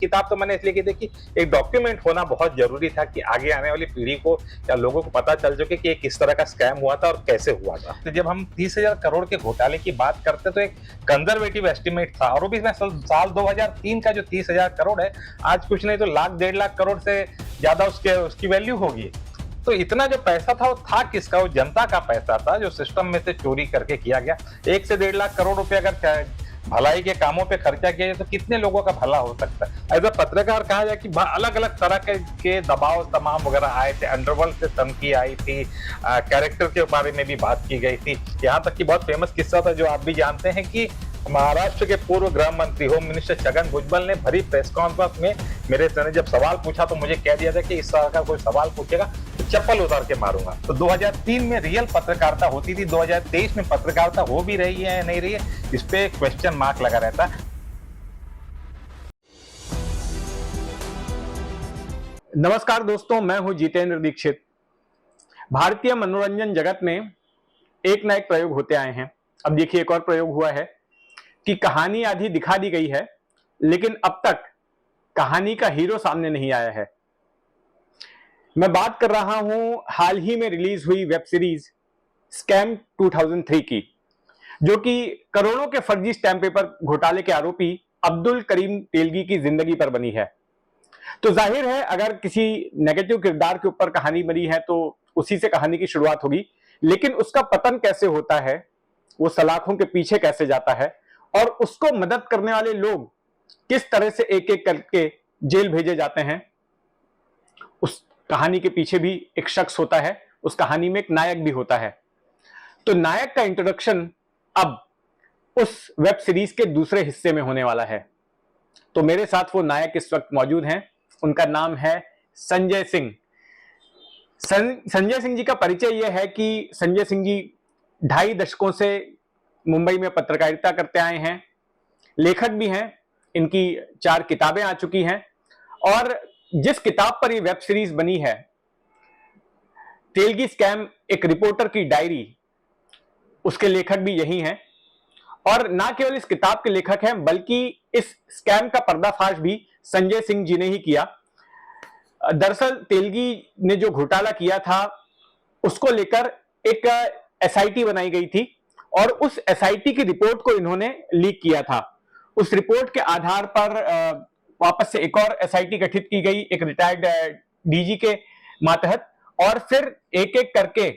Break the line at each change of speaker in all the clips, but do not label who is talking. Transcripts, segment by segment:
किताब तो मैंने इसलिए की थी कि एक डॉक्यूमेंट होना बहुत जरूरी था कि आगे आने वाली पीढ़ी को या लोगों को पता चल सके कि किस तरह का स्कैम हुआ था और कैसे हुआ था। तो जब हम 30,000 करोड़ के घोटाले की बात करते तो एक कंजर्वेटिव एस्टिमेट था, और वो भी साल 2003 का जो 30,000 करोड़ है, आज कुछ नहीं तो लाख 1.5 लाख करोड़ से ज्यादा उसकी वैल्यू होगी। तो इतना जो पैसा था वो था किसका? वो जनता का पैसा था जो सिस्टम में से चोरी करके किया गया। 1 से 1.5 लाख करोड़ रुपए अगर भलाई के कामों पे खर्चा किया जाए तो कितने लोगों का भला हो सकता है। एज अ पत्रकार कहा जाए कि अलग अलग तरह के दबाव तमाम वगैरह आए थे, अंडरवर्ल्ड से धमकी आई थी, कैरेक्टर के बारे में भी बात की गई थी। यहाँ तक कि बहुत फेमस किस्सा था जो आप भी जानते हैं कि महाराष्ट्र के पूर्व गृह मंत्री होम मिनिस्टर छगन भुजबल ने भरी प्रेस कॉन्फ्रेंस में मेरे से ने जब सवाल पूछा तो मुझे कह दिया था कि इस तरह का कोई सवाल पूछेगा तो चप्पल उतार के मारूंगा। तो 2003 में रियल पत्रकारिता होती थी, 2023 में पत्रकारिता हो भी रही है या नहीं रही है, इस पे क्वेश्चन मार्क लगा रहता है।
नमस्कार दोस्तों, मैं हूं जितेंद्र दीक्षित। भारतीय मनोरंजन जगत में एक ना एक प्रयोग होते आए हैं। अब देखिए, एक और प्रयोग हुआ है कि कहानी आधी दिखा दी गई है, लेकिन अब तक कहानी का हीरो सामने नहीं आया है। मैं बात कर रहा हूं हाल ही में रिलीज हुई वेब सीरीज स्कैम 2003 की, जो कि करोड़ों के फर्जी स्टैम्प पेपर घोटाले के आरोपी अब्दुल करीम तेलगी की जिंदगी पर बनी है। तो जाहिर है, अगर किसी नेगेटिव किरदार के ऊपर कहानी बनी है तो उसी से कहानी की शुरुआत होगी, लेकिन उसका पतन कैसे होता है, वो सलाखों के पीछे कैसे जाता है, और उसको मदद करने वाले लोग किस तरह से एक एक करके जेल भेजे जाते हैं, उस कहानी के पीछे भी एक शख्स होता है। उस कहानी में एक नायक भी होता है। तो नायक का इंट्रोडक्शन अब उस वेब सीरीज के दूसरे हिस्से में होने वाला है। तो मेरे साथ वो नायक इस वक्त मौजूद हैं। उनका नाम है संजय सिंह। संजय सिंह जी का परिचय यह है कि संजय सिंह जी 2.5 दशकों से मुंबई में पत्रकारिता करते आए हैं, लेखक भी हैं। इनकी 4 किताबें आ चुकी हैं, और जिस किताब पर ये वेब सीरीज बनी है, तेलगी स्कैम एक रिपोर्टर की डायरी, उसके लेखक भी यही हैं। और ना केवल इस किताब के लेखक हैं, बल्कि इस स्कैम का पर्दाफाश भी संजय सिंह जी ने ही किया। दरअसल तेलगी ने जो घोटाला किया था, उसको लेकर एक एसआईटी बनाई गई थी, और उस एसआईटी की रिपोर्ट को इन्होंने लीक किया था। उस रिपोर्ट के आधार पर वापस से एक और एसआईटी गठित की गई, एक रिटायर्ड डीजी के मातहत, और फिर एक एक करके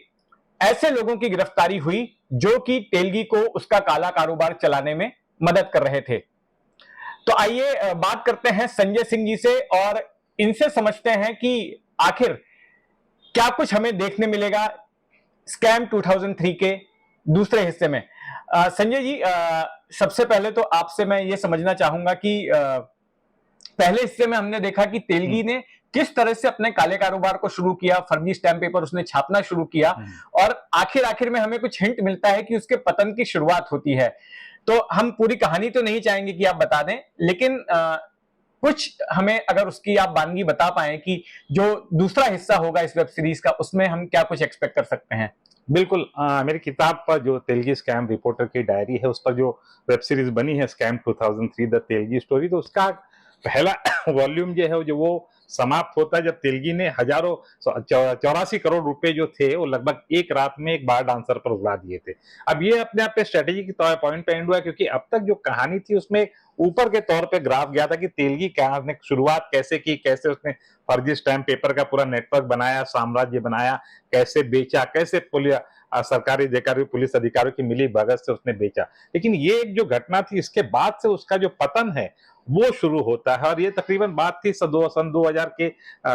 ऐसे लोगों की गिरफ्तारी हुई जो कि तेलगी को उसका काला कारोबार चलाने में मदद कर रहे थे। तो आइए बात करते हैं संजय सिंह जी से, और इनसे समझते हैं कि आखिर क्या कुछ हमें देखने मिलेगा स्कैम 2003 के दूसरे हिस्से में। संजय जी, सबसे पहले तो आपसे मैं ये समझना चाहूंगा कि पहले हिस्से में हमने देखा कि तेलगी ने किस तरह से अपने काले कारोबार को शुरू किया, फर्जी स्टैम्प पेपर उसने छापना शुरू किया, और आखिर में हमें कुछ हिंट मिलता है कि उसके पतन की शुरुआत होती है। तो हम पूरी कहानी तो नहीं चाहेंगे कि आप बता दें, लेकिन कुछ हमें अगर उसकी आप वानगी बता पाए कि जो दूसरा हिस्सा होगा इस वेब सीरीज का, उसमें हम क्या कुछ एक्सपेक्ट कर सकते हैं।
बिल्कुल, मेरी किताब पर जो तेलगी स्कैम रिपोर्टर की डायरी है, उस पर जो वेब सीरीज बनी है स्कैम 2003 द तेलगी स्टोरी, तो उसका पहला वॉल्यूम जो है जो वो समाप्त होता है जब तेलगी ने हजारों 84 करोड़ रुपए जो थे वो लगभग एक रात में एक बार डांसर पर उड़ा दिए थे। अब ये अपने आप पे स्ट्रेटेजी की पॉइंट पे एंड हुआ, क्योंकि अब तक जो कहानी थी उसमें ऊपर के तौर पे ग्राफ गया था कि तेलगी क्या ने शुरुआत कैसे की, कैसे उसने फर्जी स्टैम्प पेपर का पूरा नेटवर्क बनाया, साम्राज्य बनाया, कैसे बेचा, कैसे सरकारी अधिकारी पुलिस अधिकारियों की मिली भगत से उसने बेचा। लेकिन ये एक जो घटना थी, इसके बाद से उसका जो पतन है वो शुरू होता है, और ये तकरीबन बात थी सन 2000 के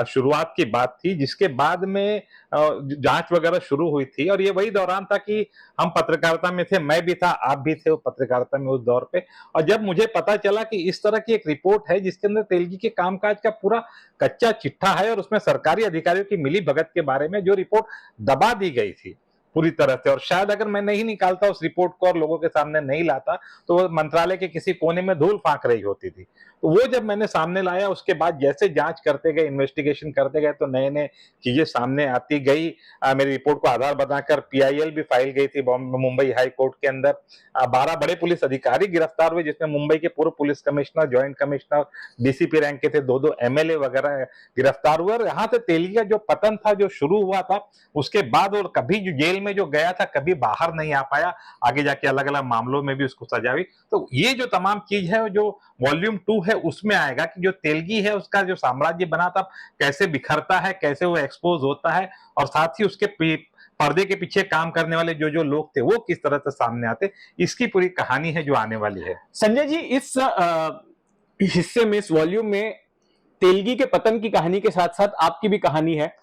शुरुआत की बात थी, जिसके बाद में जांच वगैरह शुरू हुई थी। और ये वही दौरान था कि हम पत्रकारिता में थे, मैं भी था, आप भी थे वो पत्रकारिता में उस दौर पे। और जब मुझे पता चला कि इस तरह की एक रिपोर्ट है जिसके अंदर तेलगी के कामकाज का पूरा कच्चा चिट्ठा है, और उसमें सरकारी अधिकारियों की मिली भगत के बारे में जो रिपोर्ट दबा दी गई थी पूरी तरह से, और शायद अगर मैं नहीं निकालता उस रिपोर्ट को और लोगों के सामने नहीं लाता तो वो मंत्रालय के किसी कोने में धूल फांक रही होती थी। तो वो जब मैंने सामने लाया, उसके बाद जैसे जांच करते गए, इन्वेस्टिगेशन करते गए, तो नए नए चीजें सामने आती गई। मेरी रिपोर्ट को आधार बनाकर पीआईएल भी फाइल गई थी मुंबई हाई कोर्ट के अंदर। 12 बड़े पुलिस अधिकारी गिरफ्तार हुए, जिसमें मुंबई के पूर्व police commissioner, joint commissioner, DCP rank के थे, दो दो एमएलए वगैरह गिरफ्तार हुए। और यहाँ से तेली का जो पतन था, जो शुरू हुआ था, उसके बाद और कभी जो जेल में जो गया था, कभी बाहर नहीं आ पाया। आगे जाके अलग अलग मामलों में भी उसको सजा हुई। तो ये जो तमाम चीज है, जो वॉल्यूम 2 है, उसमें आएगा कि जो तेलगी है, उसका जो साम्राज्य बना था, कैसे बिखरता है, कैसे वो एक्सपोज होता है, और साथ ही उसके पर्दे के पीछे काम करने वाले जो जो लोग थे, वो किस तरह से सामने आते, इसकी पूरी कहानी है जो आने वाली है।
संजय जी, इस हिस्से में, इस वॉल्यूम में तेलगी के पतन की कहानी के साथ साथ आपकी भी कहानी है।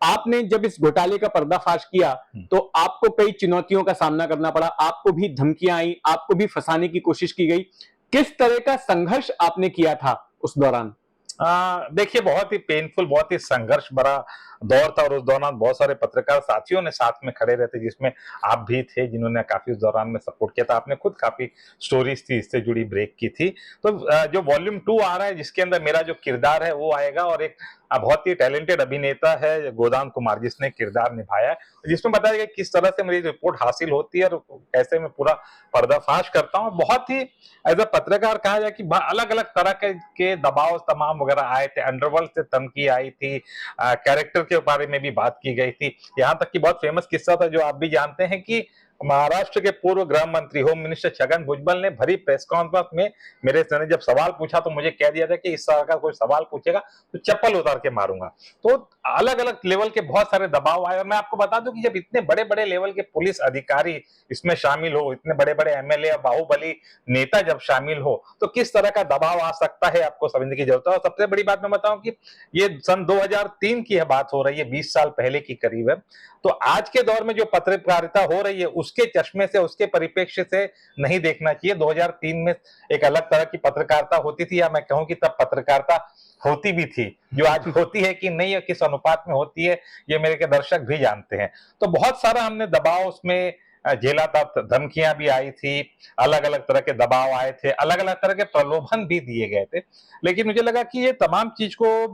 आपने जब इस घोटाले का पर्दाफाश किया तो आपको कई चुनौतियों का सामना करना पड़ा, आपको भी धमकियां आई, आपको भी फंसाने की कोशिश की गई। किस तरह का संघर्ष आपने किया था उस दौरान?
देखिए, बहुत ही पेनफुल, बहुत ही संघर्ष भरा दौर था, और उस दौरान बहुत सारे पत्रकार साथियों ने साथ में खड़े रहते, जिसमें आप भी थे, जिन्होंने काफी उस दौरान में सपोर्ट किया था। आपने खुद काफी स्टोरीज थी इससे जुड़ी ब्रेक की थी। तो जो वॉल्यूम 2 आ रहा है, जिसके अंदर मेरा जो किरदार है वो आएगा, और एक बहुत ही टैलेंटेड अभिनेता है गोदान कुमार, जिसने किरदार निभाया है, जिसमें बताया गया किस तरह से मेरी रिपोर्ट हासिल होती है और कैसे मैं पूरा पर्दाफाश करता हूँ। बहुत ही एज अ पत्रकार कहा जाए कि अलग अलग तरह के दबाव तमाम वगैरह आए थे, अंडरवर्ल्ड से धमकी आई थी, कैरेक्टर के बारे में भी बात की गई थी। यहाँ तक कि बहुत फेमस किस्सा था, जो आप भी जानते हैं, कि महाराष्ट्र के पूर्व गृह मंत्री, होम मिनिस्टर छगन भुजबल ने भरी प्रेस कॉन्फ्रेंस में मेरे से ने जब सवाल पूछा, तो मुझे कह दिया था कि इस तरह का कोई सवाल पूछेगा तो चप्पल उतार के मारूंगा। तो अलग अलग लेवल के बहुत सारे दबाव आए। और मैं आपको बता दूं कि जब इतने बड़े बड़े लेवल के पुलिस अधिकारी इसमें शामिल हो, इतने बड़े बड़े एमएलए और बाहुबली नेता जब शामिल हो, तो किस तरह का दबाव आ सकता है, आपको समझने की जरूरत है। और सबसे बड़ी बात मैं बताऊं कि ये सन 2003 की है, बात हो रही है, 20 साल पहले की करीब है। तो आज के दौर में जो पत्रकारिता हो रही है, उसके चश्मे से, उसके परिप्रेक्ष्य से नहीं देखना चाहिए। 2003 में एक अलग तरह की पत्रकारिता होती थी, या मैं कहूं कि तब पत्रकारिता होती भी थी। जो आज होती है कि नहीं, किस अनुपात में होती है, ये मेरे के दर्शक भी जानते हैं। तो बहुत सारा हमने दबाव उसमें झेला था, धमकियां भी आई थी, अलग अलग तरह के दबाव आए थे, अलग अलग तरह के प्रलोभन भी दिए गए थे। लेकिन मुझे लगा कि ये तमाम चीज को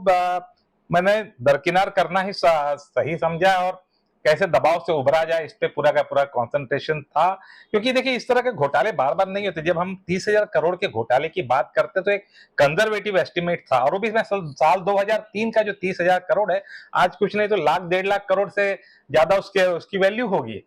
मैंने दरकिनार करना ही सही समझा, और कैसे दबाव से उभरा जाए, इस पे पूरा का पूरा कंसंट्रेशन था। क्योंकि देखिए, इस तरह के घोटाले बार बार नहीं होते। जब हम 30,000 करोड़ के घोटाले की बात करते, तो एक कंजर्वेटिव एस्टिमेट था, और वो भी साल 2003 का जो 30,000 करोड़ है, आज कुछ नहीं तो लाख 1.5 लाख करोड़ से ज्यादा उसकी वैल्यू होगी।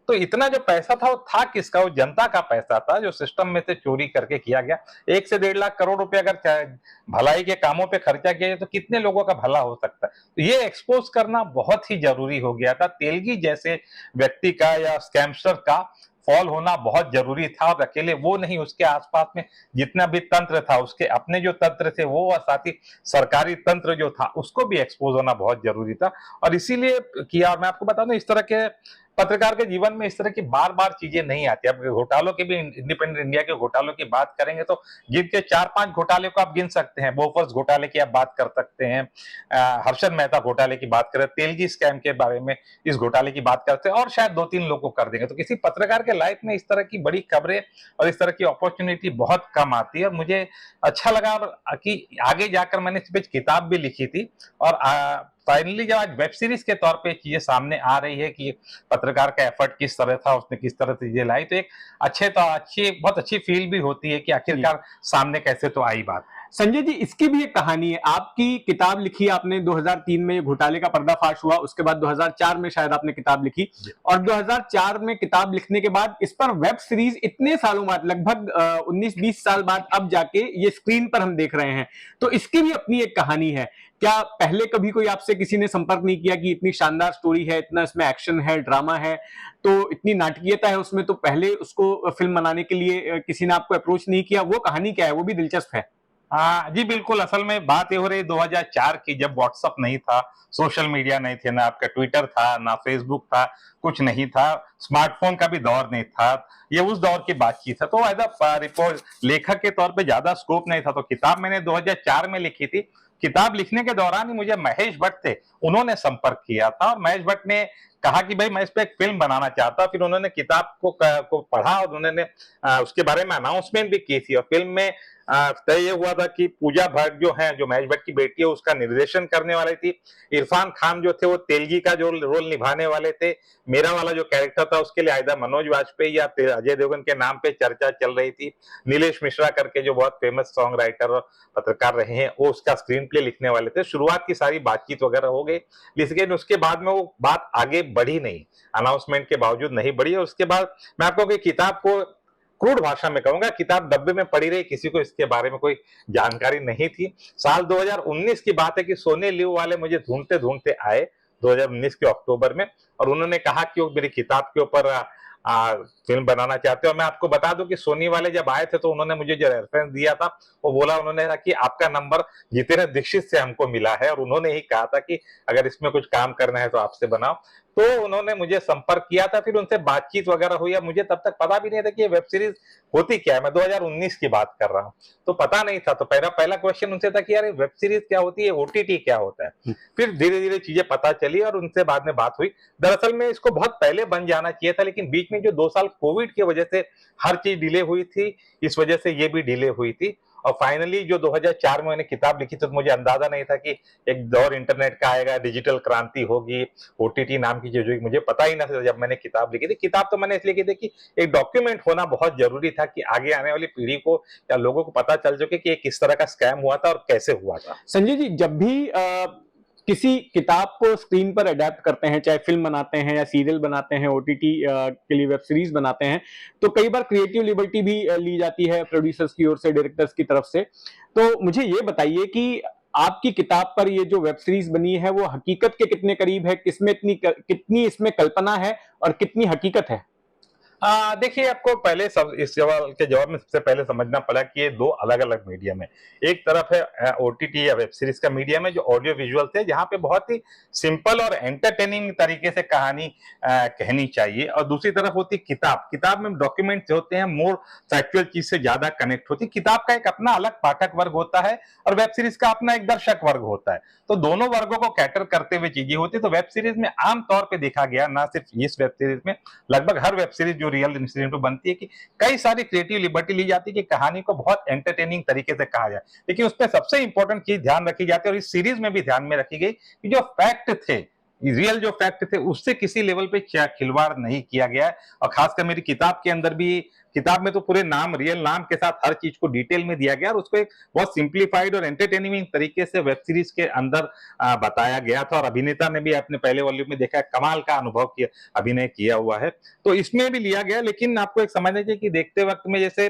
तो इतना जो पैसा था, वो था किसका? वो जनता का पैसा था, जो सिस्टम में से चोरी करके किया गया। 1 से 1.5 लाख करोड़ रुपए अगर भलाई के कामों पे खर्चा किया जाए, तो कितने लोगों का भला हो सकता है। तो ये एक्सपोज करना बहुत ही जरूरी हो गया था। तेलगी जैसे व्यक्ति का या स्कैमस्टर का फॉल होना बहुत जरूरी था, और अकेले वो नहीं, उसके आसपास में जितना भी तंत्र था, उसके अपने जो तंत्र थे वो, और साथ ही सरकारी तंत्र जो था, उसको भी एक्सपोज होना बहुत जरूरी था। और इसीलिए किया। और मैं आपको बता दूं, इस तरह के पत्रकार के जीवन में इस तरह की बार बार चीजें नहीं आती। अब घोटालों के भी, इंडिपेंडेंट इंडिया के घोटालों की बात करेंगे, तो गिन के 4-5 घोटाले को आप गिन सकते हैं। बोफर्स घोटाले की आप बात कर सकते हैं, हर्षद मेहता घोटाले की बात करें, तेलगी स्कैम के बारे में, इस घोटाले की बात करते हैं, और शायद 2-3 लोग को कर देंगे। तो किसी पत्रकार के लाइफ में इस तरह की बड़ी खबरें और इस तरह की अपॉर्चुनिटी बहुत कम आती है। और मुझे अच्छा लगा कि आगे जाकर मैंने इस पे किताब भी लिखी थी, और फाइनली जब आज वेब सीरीज के तौर पे चीजें सामने आ रही है कि पत्रकार का एफर्ट किस तरह था, उसने किस तरह से चीजें लाई, तो एक बहुत अच्छी फील भी होती है कि आखिरकार सामने कैसे तो आई बात।
संजय जी, इसकी भी एक कहानी है। आपकी किताब लिखी आपने 2003 में, घोटाले का पर्दाफाश हुआ, उसके बाद 2004 में शायद आपने किताब लिखी, और 2004 में किताब लिखने के बाद इस पर वेब सीरीज इतने सालों बाद, लगभग 19-20 साल बाद अब जाके ये स्क्रीन पर हम देख रहे हैं। तो इसकी भी अपनी एक कहानी है। क्या पहले कभी कोई आपसे किसी ने संपर्क नहीं किया कि इतनी शानदार स्टोरी है, इतना इसमें एक्शन है, ड्रामा है, तो इतनी नाटकीयता है उसमें, तो पहले उसको फिल्म बनाने के लिए किसी ने आपको अप्रोच नहीं किया? वो कहानी क्या है, वो भी दिलचस्प है।
जी बिल्कुल। असल में बात ये हो रही 2004 की, जब व्हाट्सएप नहीं था, सोशल मीडिया नहीं थे, ना आपका ट्विटर था, ना फेसबुक था, कुछ नहीं था, स्मार्टफोन का भी दौर नहीं था। ये उस दौर की बातचीत है। तो एज अ रिपोर्ट लेखक के तौर पे ज्यादा स्कोप नहीं था। तो किताब मैंने 2004 में लिखी थी। किताब लिखने के दौरान ही मुझे महेश भट्ट थे, उन्होंने संपर्क किया था, और महेश भट्ट ने कहा कि भाई मैं इस पे एक फिल्म बनाना चाहता हूं। फिर उन्होंने किताब को पढ़ा, और उन्होंने उसके बारे में अनाउंसमेंट भी की थी, और फिल्म में तय ये हुआ था कि पूजा भट्ट जो है, जो महेश भट्ट की बेटी है, उसका निर्देशन करने वाली थी। इरफान खान जो थे वो तेलगी का जो रोल निभाने वाले थे। मेरा वाला जो कैरेक्टर था उसके लिए आयदा मनोज वाजपेयी या अजय देवगन के नाम पे चर्चा चल रही थी। नीलेश मिश्रा करके जो बहुत फेमस सॉन्ग राइटर और पत्रकार रहे हैं, वो उसका स्क्रीन प्ले लिखने वाले थे। शुरुआत की सारी बातचीत वगैरह हो गई, लेकिन उसके बाद में वो बात आगे बढ़ी नहीं, अनाउंसमेंट के बावजूद नहीं बढ़ी। और उसके बाद मैं आपको किताब को क्रूड भाषा में कहूंगा, किताब डब्बे में पड़ी रही, किसी को इसके बारे में कोई जानकारी नहीं थी। साल 2019 की बात है कि सोनी लिव वाले मुझे ढूंढते ढूंढते आए 2019 के अक्टूबर में, और उन्होंने कहा कि वो मेरी किताब के ऊपर फिल्म बनाना चाहते हो। मैं आपको बता दूं कि सोनी वाले जब आए थे तो उन्होंने मुझे जो रेफरेंस दिया था, वो बोला उन्होंने कि आपका नंबर जितेंद्र दीक्षित से हमको मिला है, और उन्होंने ही कहा था कि अगर इसमें कुछ काम करना है तो आपसे बनाओ। तो उन्होंने मुझे संपर्क किया था, फिर उनसे बातचीत वगैरह हुई। मुझे तब तक पता भी नहीं था कि ये वेब सीरीज होती क्या है। मैं 2019 की बात कर रहा हूँ, तो पता नहीं था। तो पहला क्वेश्चन उनसे था कि यार वेब सीरीज क्या होती है, ओटीटी क्या होता है। फिर धीरे धीरे चीजें पता चली और उनसे बाद में बात हुई। दरअसल में इसको बहुत पहले बन जाना चाहिए था, लेकिन बीच में जो 2 साल कोविड की वजह से हर चीज डिले हुई थी, इस वजह से ये भी डिले हुई थी। और फाइनली जो 2004 में मैंने किताब लिखी थी, तो मुझे अंदाजा नहीं था कि एक दौर इंटरनेट का आएगा, डिजिटल क्रांति होगी, ओटीटी नाम की चीज होगी। मुझे पता ही ना था जब मैंने किताब लिखी थी। किताब तो मैंने इसलिए की थी कि एक डॉक्यूमेंट होना बहुत जरूरी था, कि आगे आने वाली पीढ़ी को या लोगों को पता चल सके कि ये किस तरह का स्कैम हुआ था और कैसे हुआ था।
संजय जी, जब भी किसी किताब को स्क्रीन पर अडेप्ट करते हैं, चाहे फिल्म बनाते हैं या सीरियल बनाते हैं, ओटीटी के लिए वेब सीरीज बनाते हैं, तो कई बार क्रिएटिव लिबर्टी भी ली जाती है प्रोड्यूसर्स की ओर से, डायरेक्टर्स की तरफ से। तो मुझे ये बताइए कि आपकी किताब पर ये जो वेब सीरीज बनी है वो हकीकत के कितने करीब है, कितनी इसमें कल्पना है और कितनी हकीकत है?
देखिए, आपको पहले इस सवाल के जवाब में सबसे पहले समझना पड़ा कि ये 2 अलग-अलग मीडियम है। एक तरफ है ओटीटी या वेब सीरीज का मीडियम है, जो ऑडियो विजुअल्स है, जहाँ पे बहुत ही सिंपल और एंटरटेनिंग तरीके से कहानी कहनी चाहिए। और दूसरी तरफ होती किताब। किताब में डॉक्यूमेंट्स होते हैं, मोर फैक्चुअल चीज से ज्यादा कनेक्ट होती है। किताब का एक अपना अलग पाठक वर्ग होता है और वेब सीरीज का अपना एक दर्शक वर्ग होता है। तो दोनों वर्गों को कैटर करते हुए चीजें होती है। तो वेब सीरीज में आम तौर पे देखा गया, ना सिर्फ इस वेब सीरीज में, लगभग हर वेब सीरीज जो रियल इंसिडेंट पे बनती है, कि कई सारी क्रिएटिव लिबर्टी ली जाती है कि कहानी को बहुत एंटरटेनिंग तरीके से कहा जाए। लेकिन उसमें सबसे इंपॉर्टेंट चीज ध्यान रखी जाती है, और इस सीरीज में भी ध्यान में रखी गई, कि जो फैक्ट थे, रियल जो फैक्ट थे, उससे किसी लेवल पे खिलवाड़ नहीं किया गया है। और खासकर मेरी किताब के अंदर भी, किताब में तो पूरे नाम, रियल नाम के साथ हर चीज को डिटेल में दिया गया, और उसको एक बहुत सिंप्लीफाइड और एंटरटेनिंग तरीके से वेब सीरीज के अंदर बताया गया था। और अभिनेता ने भी अपने पहले वॉल्यूम में देखा, कमाल का अनुभव किया, अभिनय किया हुआ है। तो इसमें भी लिया गया। लेकिन आपको एक समझना चाहिए कि देखते वक्त में जैसे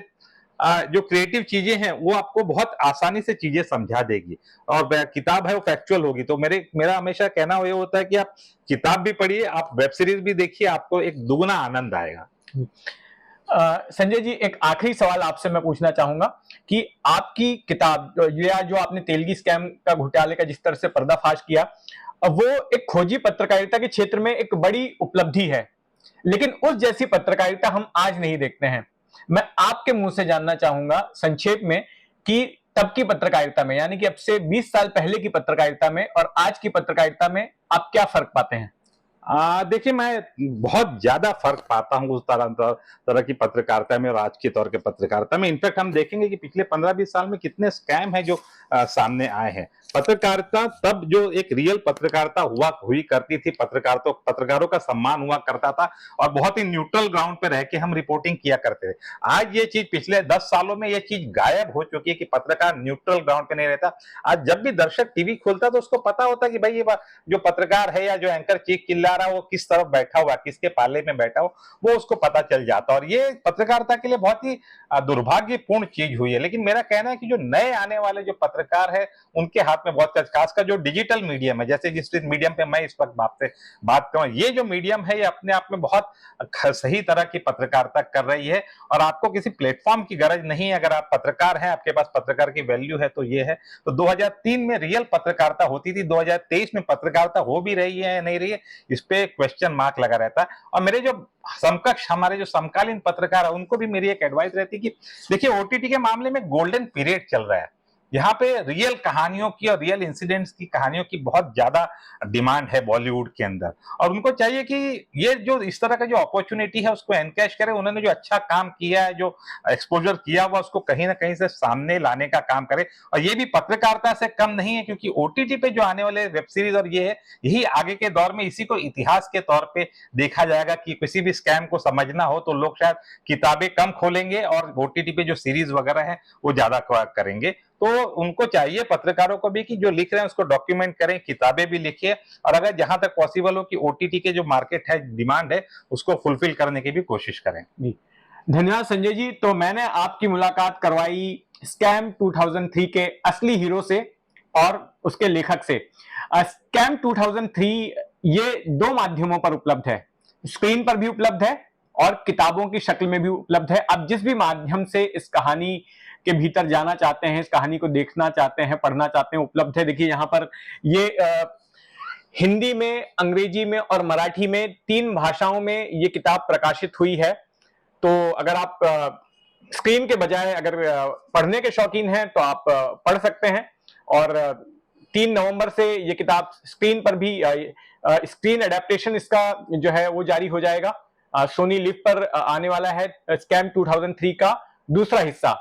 जो क्रिएटिव चीजें हैं, वो आपको बहुत आसानी से चीजें समझा देगी, और किताब है वो फैक्चुअल होगी। तो मेरा हमेशा कहना ये होता है कि आप किताब भी पढ़िए, आप वेब सीरीज भी देखिए, आपको एक दुगना आनंद आएगा।
संजय जी, एक आखिरी सवाल आपसे मैं पूछना चाहूंगा कि आपकी किताब या जो आपने तेलगी स्कैम का, घोटाले का जिस तरह से पर्दाफाश किया, वो एक खोजी पत्रकारिता के क्षेत्र में एक बड़ी उपलब्धि है, लेकिन उस जैसी पत्रकारिता हम आज नहीं देखते हैं। मैं आपके मुंह से जानना चाहूंगा संक्षेप में कि तब की पत्रकारिता में, यानी कि अब से 20 साल पहले की पत्रकारिता में और आज की पत्रकारिता में आप क्या फर्क पाते हैं?
देखिए, मैं बहुत ज्यादा फर्क पाता हूँ उस तरह की पत्रकारिता में और आज के तौर के पत्रकारिता में। इनफैक्ट हम देखेंगे कि पिछले 15-20 साल में कितने स्कैम हैं जो सामने आए हैं। पत्रकारिता तब जो एक रियल पत्रकारिता हुई करती थी, पत्रकारों का सम्मान हुआ करता था, और बहुत ही न्यूट्रल ग्राउंड पे रह के हम रिपोर्टिंग किया करते थे। आज ये चीज, पिछले 10 सालों में ये चीज गायब हो चुकी है कि पत्रकार न्यूट्रल ग्राउंड पे नहीं रहता। आज जब भी दर्शक टीवी खोलता है तो उसको पता होता है कि भाई ये जो पत्रकार है या जो एंकर चीख चिल्ला रहा है, वो किस तरफ बैठा हुआ, किसके पाले में बैठा हो, वो उसको पता चल जाता है। और ये पत्रकारिता के लिए बहुत ही दुर्भाग्यपूर्ण चीज हुई है। लेकिन मेरा कहना है कि जो नए आने वाले जो पत्रकार है, उनके हाथ में बहुत, खासकर जो डिजिटल मीडियम है, जैसे जिस मीडियम पे मैं इस वक्त आपसे बात कर रहा हूं, ये जो मीडियम है, ये अपने आप में बहुत सही तरह की पत्रकारिता कर रही है। और आपको किसी प्लेटफॉर्म की गरज नहीं है। अगर आप पत्रकार हैं, आपके पास पत्रकार की वैल्यू है, तो ये है। तो 2003 में रियल पत्रकारिता होती थी, 2023 में पत्रकारिता हो भी रही है या नहीं रही है, इस पे क्वेश्चन मार्क लगा रहता है। और मेरे जो समकक्ष, हमारे जो समकालीन पत्रकार है, उनको भी मेरी एक एडवाइस रहती है कि देखिए, ओटीटी के मामले में गोल्डन पीरियड चल रहा है। यहाँ पे रियल कहानियों की और रियल इंसिडेंट्स की कहानियों की बहुत ज्यादा डिमांड है बॉलीवुड के अंदर, और उनको चाहिए कि ये जो इस तरह का जो अपॉर्चुनिटी है उसको एनकैश करें। उन्होंने जो अच्छा काम किया है, जो एक्सपोजर किया हुआ, उसको कहीं ना कहीं से सामने लाने का काम करे। और ये भी पत्रकारिता से कम नहीं है, क्योंकि ओटीटी पे जो आने वाले वेब सीरीज और ये है, यही आगे के दौर में इसी को इतिहास के तौर पे देखा जाएगा कि किसी भी स्कैम को समझना हो तो लोग शायद किताबें कम खोलेंगे और ओटीटी पे जो सीरीज वगैरह है वो ज्यादा करेंगे। तो उनको चाहिए, पत्रकारों को भी, कि जो लिख रहे हैं उसको डॉक्यूमेंट करें, किताबें भी लिखिए, और अगर जहां तक पॉसिबल हो कि ओटीटी के जो मार्केट है, डिमांड है, उसको फुलफिल करने की भी कोशिश करें।
जी, धन्यवाद संजय जी। तो मैंने आपकी मुलाकात करवाई स्कैम 2003 के असली हीरो से और उसके लेखक से। स्कैम 2003 ये दो माध्यमों पर उपलब्ध है, स्क्रीन पर भी उपलब्ध है और किताबों की शक्ल में भी उपलब्ध है। आप जिस भी माध्यम से इस कहानी के भीतर जाना चाहते हैं, इस कहानी को देखना चाहते हैं, पढ़ना चाहते हैं, उपलब्ध है। देखिए यहाँ पर ये हिंदी में, अंग्रेजी में और मराठी में 3 भाषाओं में ये किताब प्रकाशित हुई है। तो अगर आप स्क्रीन के बजाय अगर पढ़ने के शौकीन हैं तो आप पढ़ सकते हैं। और 3 नवंबर से ये किताब स्क्रीन पर भी स्क्रीन एडेप्टेशन इसका जो है वो जारी हो जाएगा। सोनी लिव पर आने वाला है स्कैम 2003 का दूसरा हिस्सा,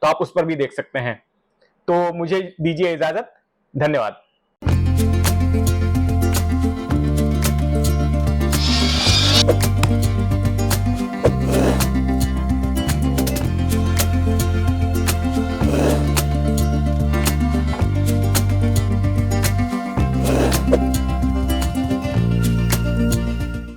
तो आप उस पर भी देख सकते हैं। तो मुझे दीजिए इजाजत, धन्यवाद।